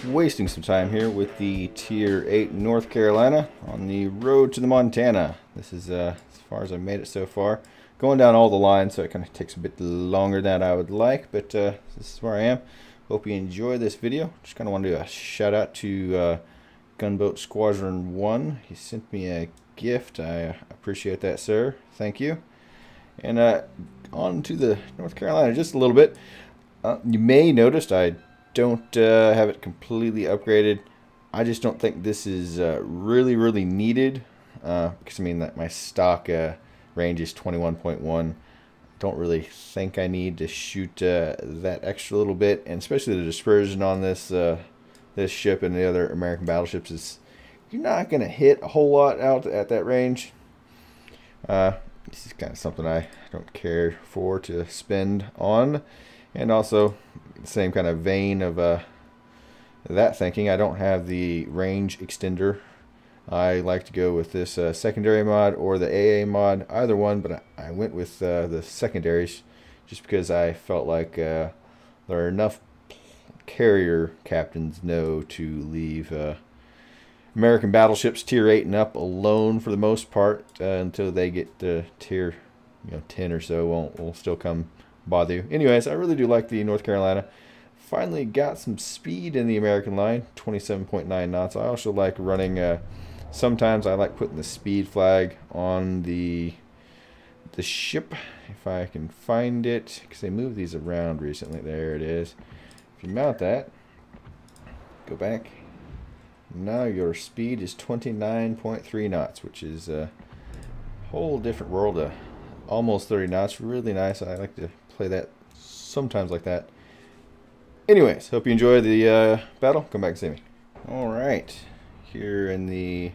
wasting some time here with the Tier 8 North Carolina on the road to the Montana. This is as far as I've made it so far. Going down all the lines, so it kind of takes a bit longer than I would like, but this is where I am. Hope you enjoy this video. Just kind of want to do a shout out to Gunboat Squadron 1. He sent me a gift. I appreciate that, sir. Thank you. And on to the North Carolina just a little bit. You may notice I don't have it completely upgraded. I just don't think this is really needed, because I mean that my stock range is 21.1. Don't really think I need to shoot that extra little bit, and especially the dispersion on this this ship and the other American battleships is you're not going to hit a whole lot out at that range. This is kind of something I don't care for to spend on. And also, the same kind of vein of that thinking, I don't have the range extender. I like to go with this secondary mod or the AA mod, either one, but I went with the secondaries just because I felt like there are enough carrier captains know to leave American battleships tier 8 and up alone for the most part until they get to tier 10 or so. Won't still come bother you. Anyways, I really do like the North Carolina. Finally got some speed in the American line, 27.9 knots. I also like running, sometimes I like putting the speed flag on the ship, if I can find it, because they moved these around recently. There it is. If you mount that, go back. Now your speed is 29.3 knots, which is a whole different world. Almost 30 knots, really nice. I like to play that sometimes like that. Anyways, hope you enjoy the battle. Come back and see me. Alright, here in the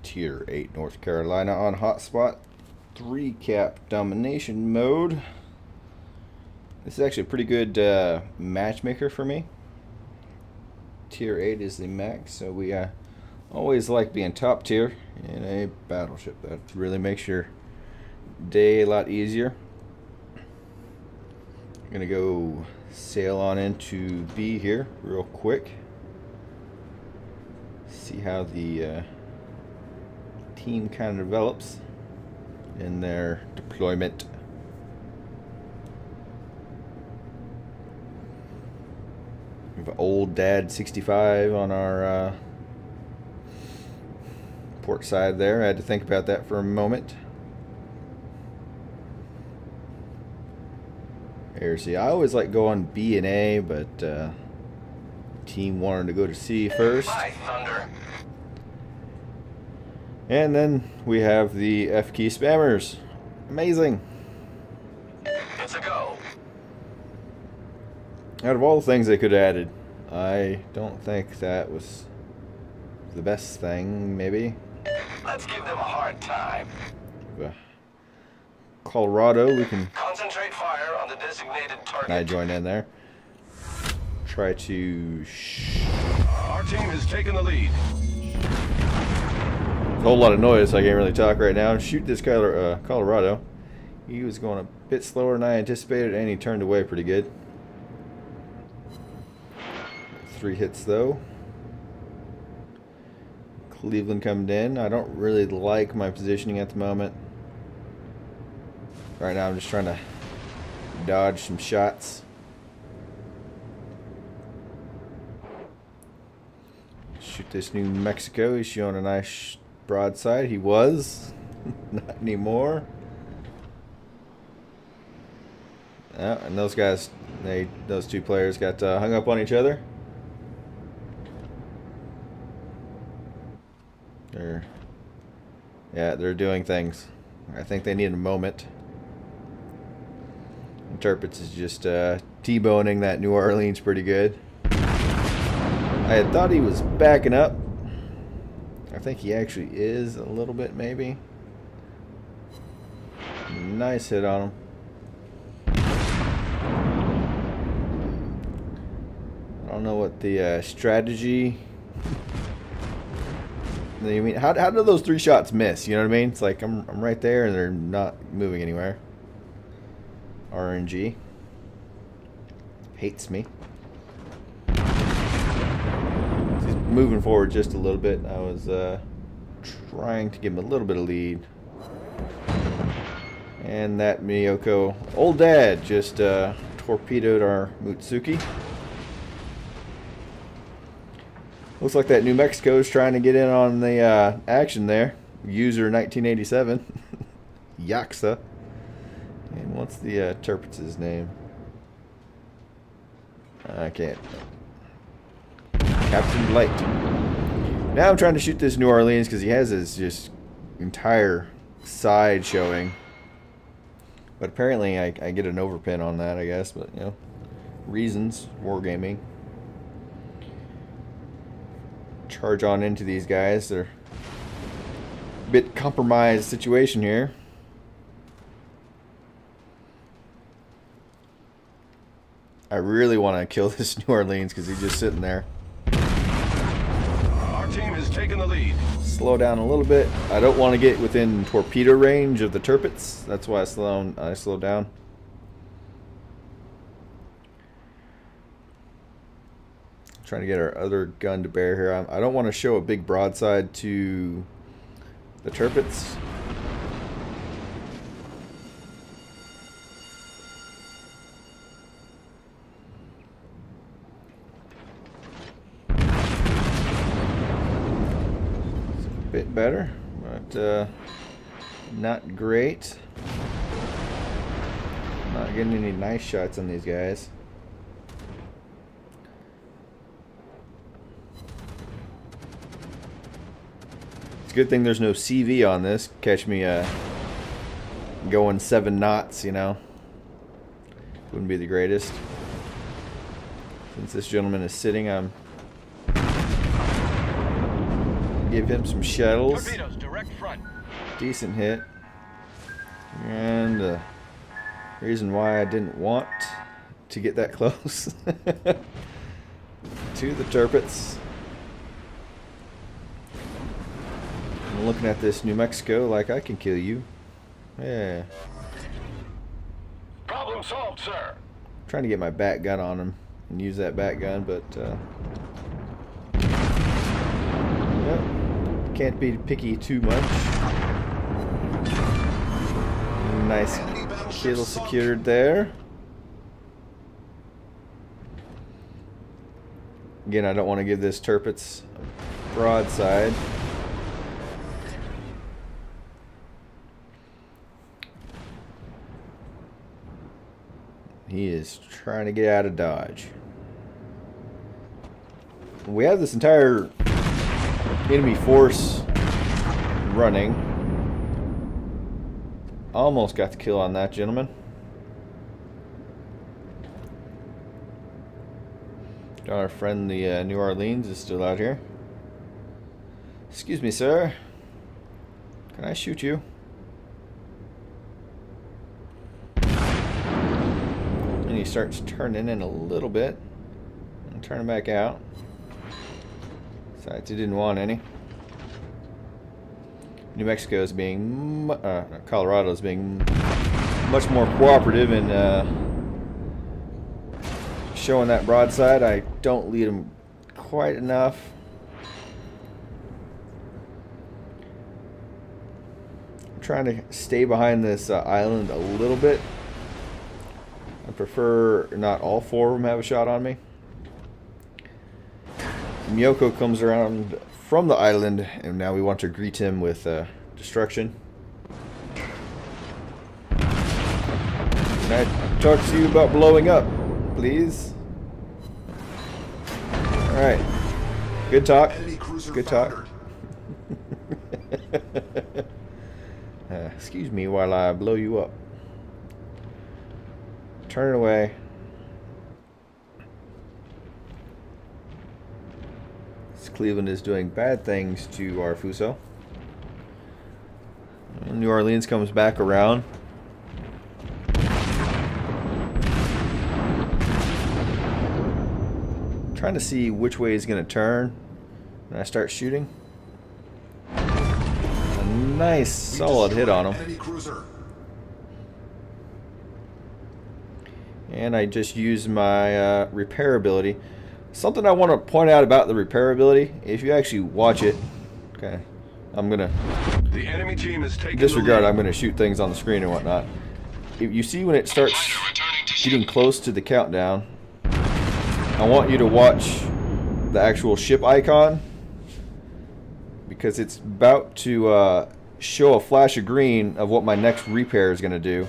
Tier 8 North Carolina on Hotspot, 3-cap domination mode. This is actually a pretty good matchmaker for me. Tier 8 is the max, so we always like being top tier in a battleship. That really makes your day a lot easier. I'm gonna go sail on into B here real quick. See how the team kind of develops in their deployment. We have an old dad 65 on our port side there. I had to think about that for a moment. Here, see, I always like going B and A, but team wanted to go to C first. Hi, Thunder. And then we have the F key spammers. Amazing. It's a go. Out of all the things they could have added, I don't think that was the best thing, maybe. Let's give them a hard time. Colorado, we can Concentrate fire on the designated target. I join in there. Try to Our team has taken the lead. a whole lot of noise, so I can't really talk right now. Shoot this Colorado. He was going a bit slower than I anticipated, and he turned away pretty good. 3 hits though. Cleveland coming in. I don't really like my positioning at the moment. Right now I'm just trying to dodge some shots. Shoot this New Mexico. He's showing a nice broadside. He was. Not anymore. And those guys, those two players got hung up on each other. They're doing things. I think they need a moment. Interprets is just T-boning that New Orleans pretty good. I had thought he was backing up. I think he actually is a little bit, maybe. Nice hit on him. I don't know what the strategy. You mean how do those 3 shots miss? You know what I mean? It's like I'm right there and they're not moving anywhere. RNG hates me. moving forward just a little bit. I was trying to give him a little bit of lead. And that Miyoko, old dad, just torpedoed our Mutsuki. Looks like that New Mexico is trying to get in on the action there. User 1987. Yaksa. And what's the Turpitz' name? I can't. Captain Blight. Now I'm trying to shoot this New Orleans because he has his just entire side showing. But apparently I get an overpin on that, I guess. But, you know, reasons. Wargaming. Charge on into these guys. They're a bit compromised situation here. I really want to kill this New Orleans because he's just sitting there. Our team has taken the lead. Slow down a little bit. I don't want to get within torpedo range of the Turpitz. That's why I slow down. Trying to get our other gun to bear here. I don't want to show a big broadside to the Turpitz. It's a bit better, but not great. Not getting any nice shots on these guys. It's a good thing there's no CV on this. Catch me going 7 knots, you know. Wouldn't be the greatest. Since this gentleman is sitting, I'm give him some shuttles. Torpedoes, direct front. Decent hit. And reason why I didn't want to get that close to the Turpitz. I'm looking at this New Mexico like I can kill you. Yeah. Problem solved, sir. Trying to get my back gun on him and use that back gun, but yep. Can't be picky too much. Nice kill secured there. Again, I don't want to give this Turpitz a broadside. He is trying to get out of Dodge. We have this entire enemy force running. Almost got the kill on that gentleman. Our friend the New Orleans is still out here. Excuse me, sir. Can I shoot you? And he starts turning in a little bit and turning back out. Besides, he didn't want any. New Mexico is being, Colorado is being much more cooperative in showing that broadside. I don't lead him quite enough. I'm trying to stay behind this island a little bit. I prefer not all 4 of them have a shot on me. Miyoko comes around from the island, and now we want to greet him with destruction. Can I talk to you about blowing up, please? Alright. Good talk. Good talk. Excuse me while I blow you up. Turn it away. Cleveland is doing bad things to our Fuso. And New Orleans comes back around. Trying to see which way he's going to turn when I start shooting. A nice solid hit on him. And I just use my repair ability. Something I want to point out about the repairability, if you actually watch it, okay, I'm going to The enemy team is taking disregard, the I'm lead. going to shoot things on the screen and whatnot. If you see when it starts getting close to the countdown, I want you to watch the actual ship icon, because it's about to show a flash of green of what my next repair is going to do.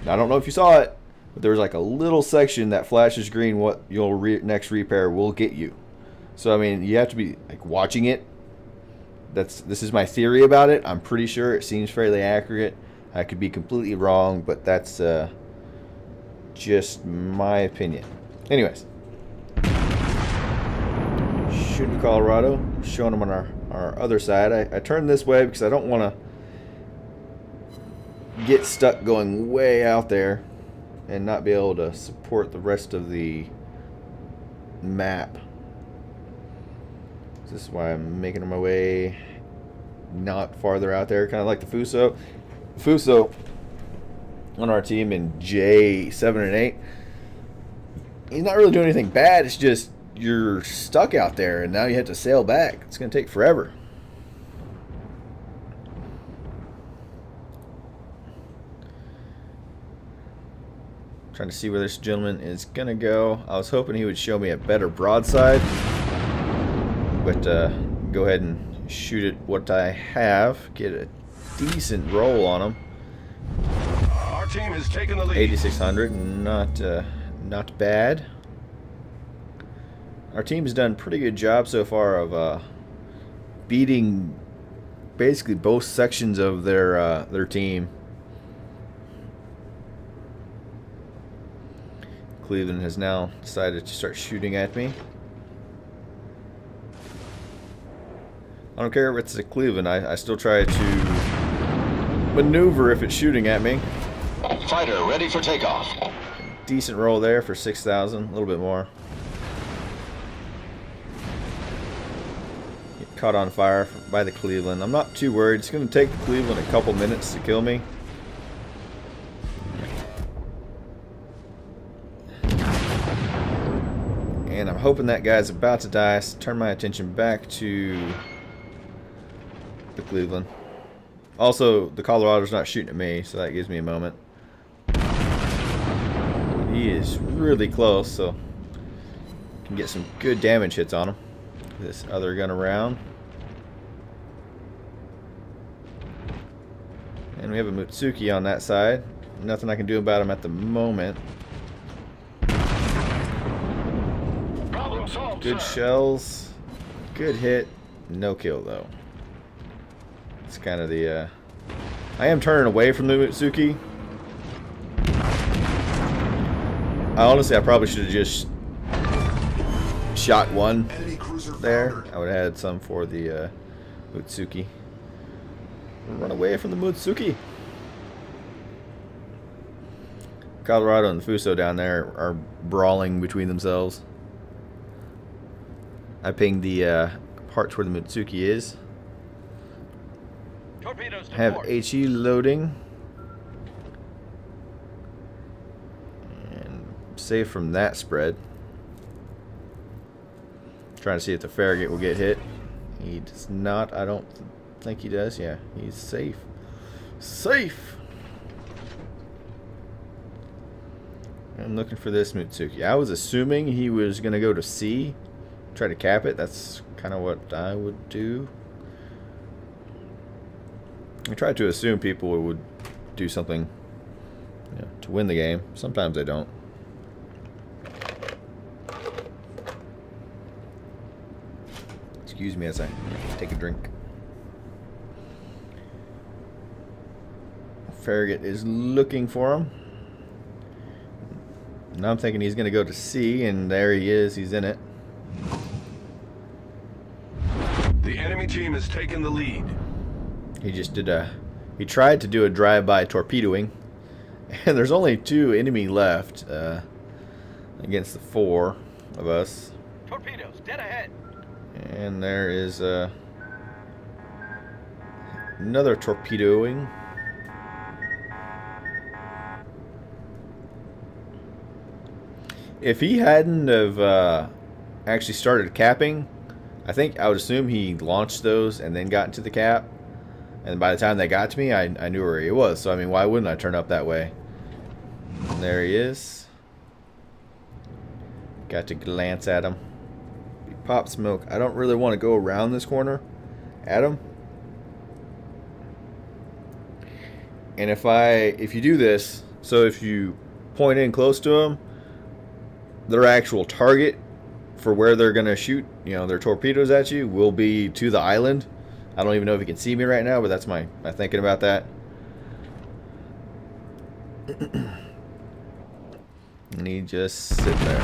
Now, I don't know if you saw it, but there's like a little section that flashes green what your next repair will get you. So I mean, you have to be like watching it. This is my theory about it. I'm pretty sure it seems fairly accurate. I could be completely wrong, but that's just my opinion. Anyways, shooting Colorado, showing them on our other side. I turned this way because I don't want to get stuck going way out there and not be able to support the rest of the map. This is why I'm making my way not farther out there, kind of like the Fuso. Fuso on our team in J7 and 8, he's not really doing anything bad. It's just you're stuck out there and now you have to sail back. It's going to take forever. Trying to see where this gentleman is going to go. I was hoping he would show me a better broadside, but go ahead and shoot it what I have. Get a decent roll on him. Our team has taken the lead. 8600, not bad. Our team's done a pretty good job so far of beating basically both sections of their team. Cleveland has now decided to start shooting at me. I don't care if it's a Cleveland, I still try to maneuver if it's shooting at me. Fighter ready for takeoff. Decent roll there for 6,000, a little bit more. Get caught on fire by the Cleveland. I'm not too worried. It's going to take the Cleveland a couple minutes to kill me. And I'm hoping that guy's about to die, so turn my attention back to the Cleveland. Also, the Colorado's not shooting at me, so that gives me a moment. He is really close, so can get some good damage hits on him. This other gun around. And we have a Mutsuki on that side. Nothing I can do about him at the moment. Problem solved, Good sir. shells. Good hit. No kill, though. It's kind of the... I am turning away from the Mutsuki. I probably should have just shot one there. I would have had some for the Mutsuki. Run away from the Mutsuki. Colorado and the Fuso down there are brawling between themselves. I pinged the parts where the Mutsuki is. Torpedoes to Have port. HE loading. And safe from that spread. Trying to see if the Farragut will get hit. He does not. I don't think he does. Yeah, he's safe. Safe! I'm looking for this Mutsuki. I was assuming he was going to go to C. Try to cap it. That's kind of what I would do. I try to assume people would do something, you know, to win the game. Sometimes they don't. Excuse me as I take a drink. Farragut is looking for him. Now I'm thinking he's going to go to C, and there he is. He's in it. The enemy team has taken the lead. He just did he tried to do a drive-by torpedoing, and there's only 2 enemy left against the 4 of us. Torpedoes dead ahead. And there is another torpedoing. If he hadn't have actually started capping, I think I would assume he launched those and then got into the cap. And by the time they got to me, I knew where he was. So, I mean, why wouldn't I turn up that way? And there he is. Got to glance at him. He popped smoke. I don't really want to go around this corner at him. And if you do this, so if you point in close to them, their actual target for where they're going to shoot, you know, their torpedoes at you will be to the island. I don't even know if you can see me right now, but that's my thinking about that. And he just sit there.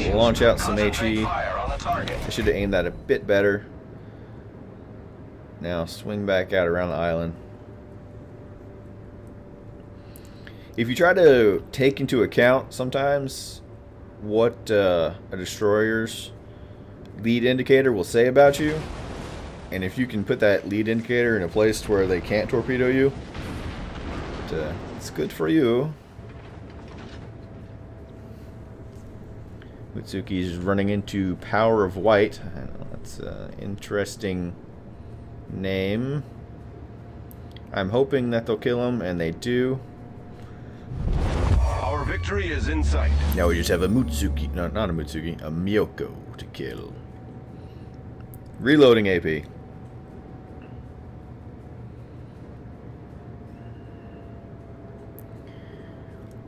We'll launch out some HE. I should have aimed that a bit better. Now swing back out around the island. If you try to take into account sometimes what a destroyer's lead indicator will say about you, and if you can put that lead indicator in a place where they can't torpedo you, it's good for you. Mutsuki's running into Power of White. I know, that's an interesting name. I'm hoping that they'll kill him, and they do. Our victory is in sight. Now we just have a Mutsuki, no, not a Mutsuki, a Miyoko to kill. Reloading AP.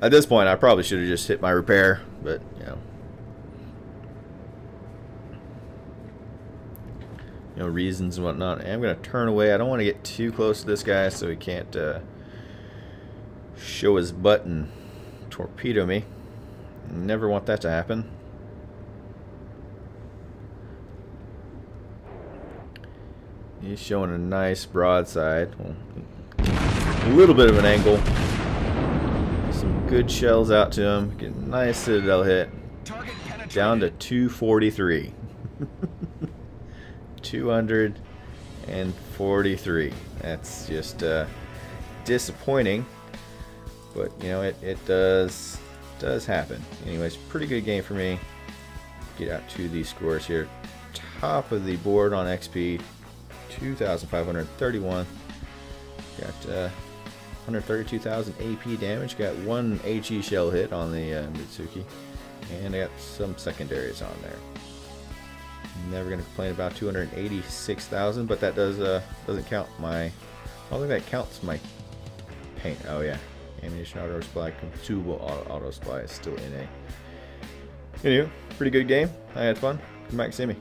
At this point, I probably should have just hit my repair, but, you know, reasons and whatnot. And I'm going to turn away. I don't want to get too close to this guy so he can't show his butt and torpedo me. Never want that to happen. He's showing a nice broadside. Well, a little bit of an angle. Some good shells out to him. Get a nice citadel hit. Down to 243. 243. That's just disappointing. But, you know, it does happen. Anyways, pretty good game for me. Get out to these scores here. Top of the board on XP. 2,531. Got 132,000 AP damage. Got one HE shell hit on the Mitsuki, and I got some secondaries on there. Never gonna complain about 286,000, but that doesn't count my. I don't think that counts my paint. Oh yeah, ammunition auto supply, consumable auto supply is still in a. Anyway, pretty good game. I had fun. Come back and see me.